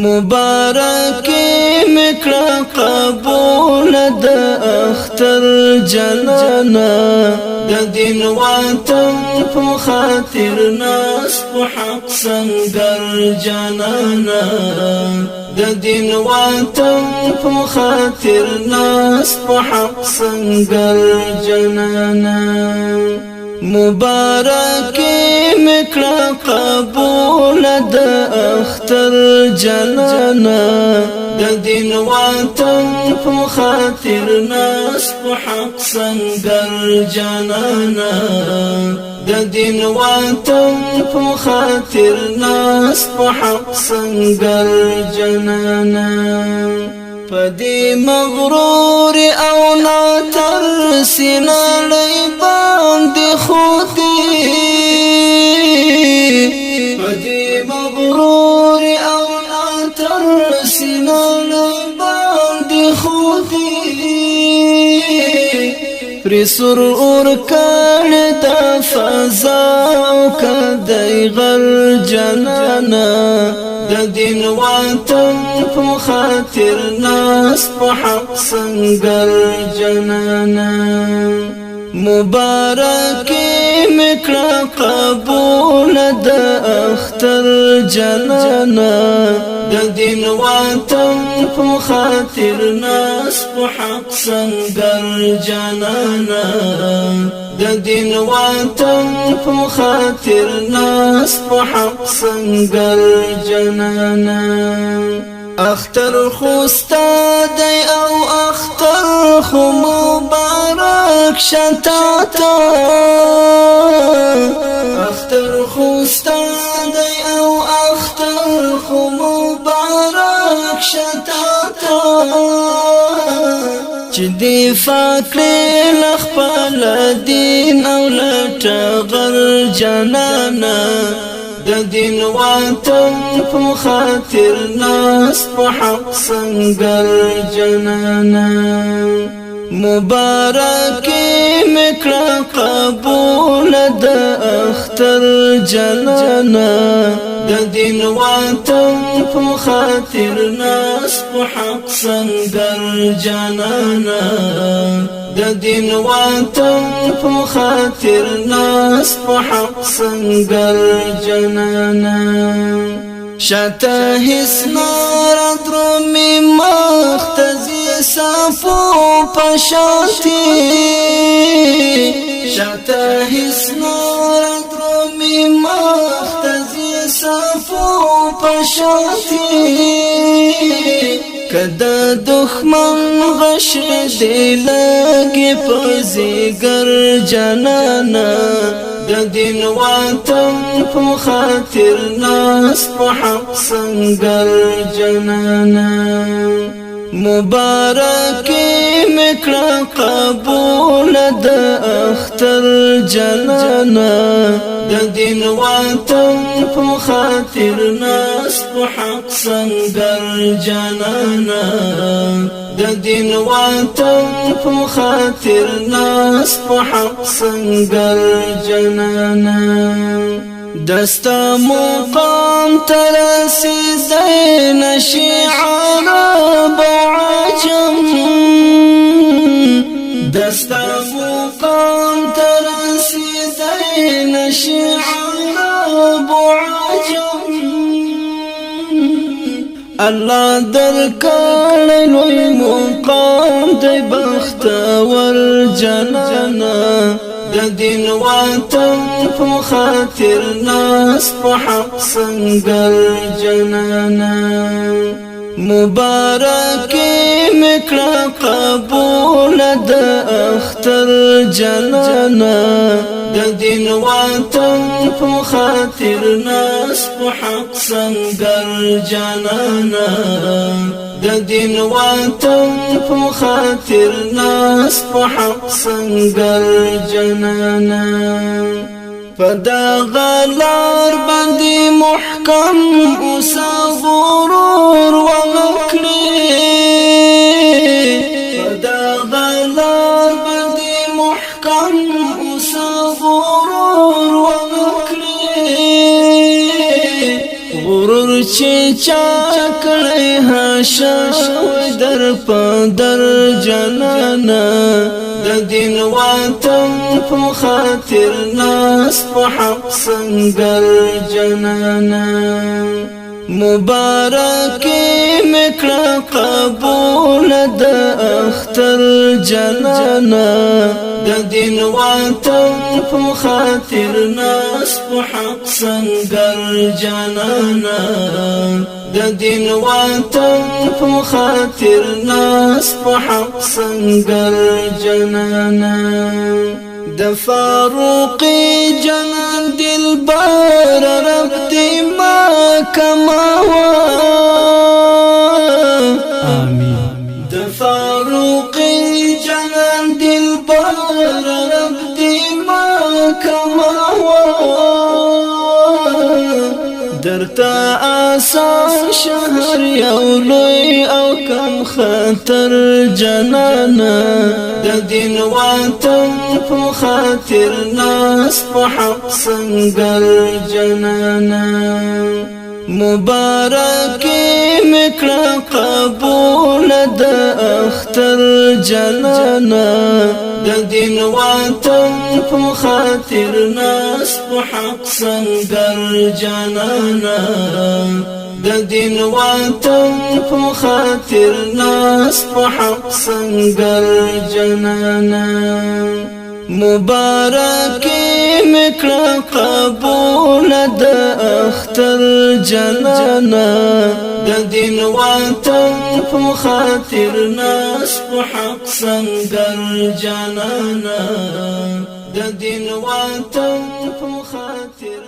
مبارک مکړه قبول د اختر جلانا د دین وطن په خاطر ناس په حق سنگر جانانا د دین وطن په خاطر ناس په حق سنگر جانانا مبارک مکړه قبول د اختر جلانا د دین وطن په خاطر ناس په حق سنگر جانانا د دین وطن په خاطر ناس په حق سنگر جانانا پدی مغرور او ناتر سینړی باندې خودی پدی مغرور او ناتر سینړی باندې خودی پر سر اور کړه د فضا او کدی غل جنانا د دین وطن په خاطر ناس په حق سنگر جنانا مبارک مکړه قبول د اختر جلانا د دین وطن په خاطر ناس په حق سنگر جنانا د دین وطن په خاطر ناس په حق سنگر جنانا اختر خوستا دی او اختر خو مبارک شتاتا اختر خوستا دی او اختر خو مبارک شتاتا چې دی فکر لخپل دین او لټغر جنانا د دین وطن په خاطر ناس په حق سنگر جنانا مبارک مکړه قبول د اختر جلانا د دین وطن په خاطر ناس په حق سنگر جانانا د دین وطن په خاطر ناس په حق سنگر جانانا شاته هیڅ نار درومي مختزي صفو پشانتي شاته هیڅ نار درومي مختزي صفو پشانتي کدا دښمن غش دی لګي پزګر جانانا د دین وطن په خاطر ناس په حق سنگر جانانا مبارک مکړه قبول د اختر جلانا د دین وطن په خاطر ناس په حق سنگر جانانا د دین وطن په خاطر ناس په حق سنگر جانانا دستا مقام ترسی زین شعر بعجم دستا مقام ترسی زین شعر بعجم الله در کړه لوی مقام دی بختور جانانا د دین وطن په خاطر ناس په حق سنگر جانانا مبارک مکړه قبول د اختر جلانا د دین وطن په خاطر ناس په حق سنگر جانانا د دین وطن په خاطر ناس په حق سنگر جانانا فدا غلار باندې محکم اوسا غرور وکړي فدا غلار باندې محکم اوسا غرور وکړي غرور چې چاکړی هاشم در پدر جنانا د دین وطن په خاطر ناس په حق سنگر جنانا مبارکی مکړه قبول د اختر جنانا د دین وطن په خاطر ناس په حق سنگر جنانا د دین وطن په خاطر ناس په حق سنگر جنانا د فاروق جنان دلبر رب دی ما کما آمین د فاروق جنان دلبر رب دی ما کما درتا آسان شهر یولوی او کم خطر جنانا د دین وطن په خاطر ناس په حق سنگر جنانا مبارکی مکړه قبول د اختر جنانا د دین وطن په خاطر ناس په حق سنگر جنانا د دین وطن په خاطر ناس په حق سنگر جنانا مبارکی مکړه قبول د اختر جنانا د دین وطن په خاطر ناس په حق سنگر جنانا د دین وطن په خاطر